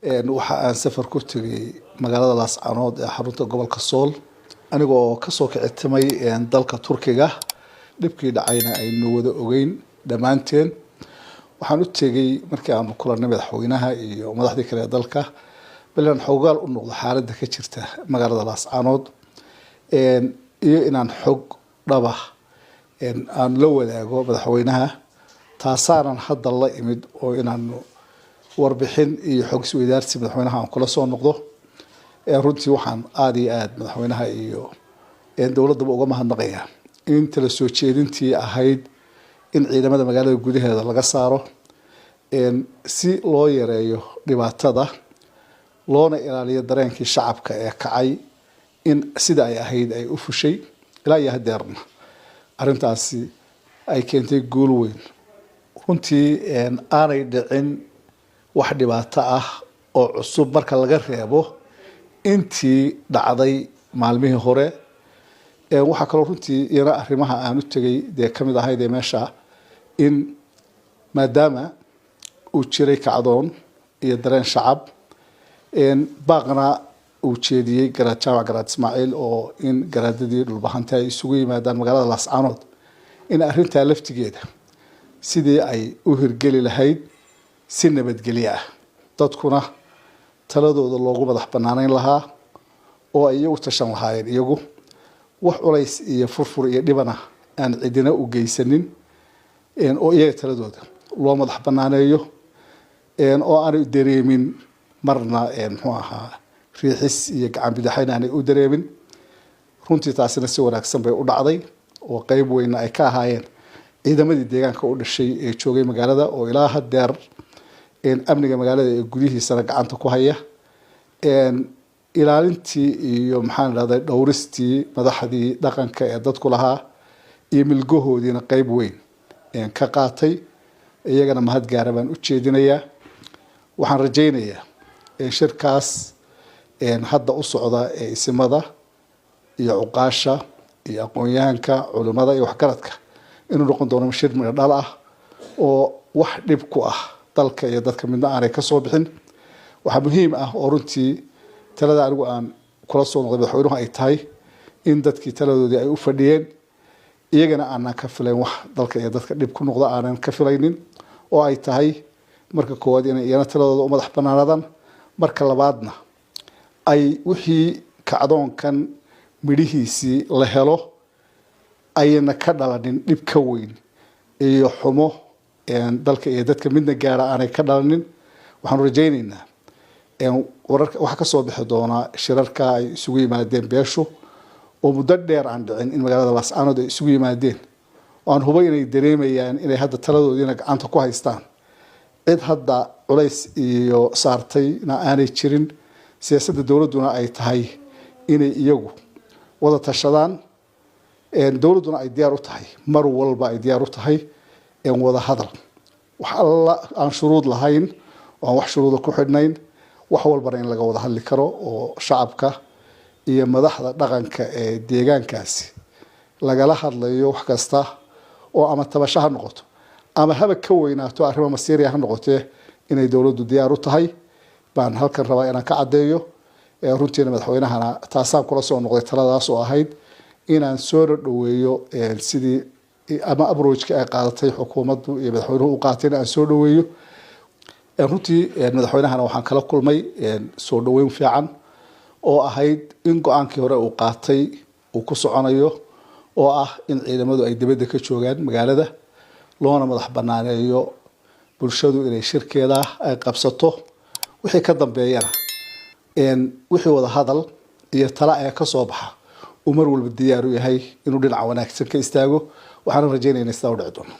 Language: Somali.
waxa aan safar ku tagay magaalada Laascaanood ee xarunta gobolka Sool anigoo ka soo kicitay dalka Turkiga dibkii dhacayna aynu wada ogeyn dhamaanteen waxaan u tagay markii aan kulanay madaxweynaha iyo madaxdii kale ee dalka bilan xogaal u noqdo xaaladda ka jirta magaalada Laascaanood iyo inaan xog dhaba aan la wadaago madaxweynaha taasaanan hadda la imid oo inaan warbixin iyo xog isweydaarsi madaxweynaha aan kula soo noqdo runtii waxaan aad iyo aad madaxweynaha iyo dawladda uga mahadnaqayaa in tala soo jeedintii ahayd in ciidamada magaalada gudaheeda laga saaro si loo yareeyo dhibaatada loona ilaaliyo dareenkii shacabka ee kacay in sida ay ahayd ay u fushay ilaa iyo hadeerna arrintaasi ay keentay guul weyn runtii aanay dhicin wax dhibaato ah oo cusub marka laga reebo intii dhacday maalmihii hore waxa kale runtii iyana arrimaha aan u tagay kamid ahayd meesha in maadaama uu jiray kacdoon iyo dareen shacab baaqna uu jeediyey jaamac garaad Ismaaciil oo in garaadadii dhulbahanta ay isugu yimaadaan magaalada Laascaanood in arrinta laftigeeda sidii ay u hirgeli lahayd si nabadgelyo ah dadkuna taladooda loogu madax banaaneyn lahaa oo ay u tashan lahaayeen iyagu wax culays iyo furfur iyo dhibana aan cidina u geysanin oo iyaga taladooda loo madax banaaneeyo oo aan dareemin marna muxuu ahaa riixis iyo gacan bidixayn aan u dareemin runtii taasina si wanaagsan bay u dhacday oo qayb weyn ay ka ahaayeen ciidamadii deegaanka u dhashay ee joogay magaalada oo ilaa hadeer amniga magaalada ee gudihiisana gacanta ku haya ilaalintii iyo maxaan raday dhowristii madaxdii dhaqanka ee dadku lahaa iyo milgahoodiina qayb weyn ka qaatay iyagana mahad gaar baan u jeedinayaa waxaan rajaynayaa shirkaas hadda u socda ee isimada iyo cuqaasha iyo aqoon-yahanka culimada iyo waxgaradka inuu noqon doono shir mid dhal ah oo wax dhib ku ah dalka iyo dadka midna aanay ka soo bixin waxa muhiim ah oo runtii talada anigu aan kula soo noqday madaxweynuhu ay tahay in dadkii taladoodii ay u fadhiyeen iyagana aanan ka filayn wax dalka iyo dadka dhib ku noqda aanan ka filaynin oo ay tahay marka koowaad inay iyana taladooda u madax banaanadaan marka labaadna ay wixii kacdoonkan midhihiisii la helo ayna ka dhalanin dhib ka weyn iyo xumo dalka iyo dadka midna gaara aanay ka dhalanin waxaan rajaynaynaa waxa ka soo bixi doona shirarka ay isugu yimaadeen beeshu oo muddo dheer aan dhicin in magaalada Laascaanood ay isugu yimaadeen waan hubay inay dareemayaan inay hadda taladoodiina gacanta ku haystaan cid hadda culays iyo saartayna aanay jirin siyaasadda dawladuna ay tahay inay iyagu wada tashadaan dawladuna ay diyaar u tahay mar walba ay diyaar u tahay wada hadal wax alla aan shuruud lahayn oo wax shuruudo ku xidhnayn wax walbana in laga wada hadli karo oo shacabka iyo madaxda dhaqanka ee deegaankaasi lagala hadlayo wax kasta oo ama tabasho ha noqoto ama haba ka weynaato arrimo masiiriya ha noqotee inay dawladdu diyaar u tahay baan halkan rabaa inaan ka cadeeyo runtiina madaxweynahana taasaan kula soo noqday taladaas oo ahayd inaan soo dhaweeyo sidii ama approach-ka ay qaadatay xukuumaddu iyo madaxweynuhu u qaateen aan soo dhaweeyo runtii madaxweynahana waxaan kala kulmay soo dhaweyn fiican oo ahayd in go-aankii hore uu qaatay uu ku soconayo oo ah in ciidamadu ay dibadda ka joogaan magaalada loona madax banaaneeyo bulshadu inay shirkeeda ay qabsato wixii ka dambeeyana wixii wada hadal iyo tala ee ka soo baxa uu mar walba diyaar u yahay inuu dhinaca wanaagsan ka istaago waxaan rajaynaynaa sidaa u dhici doono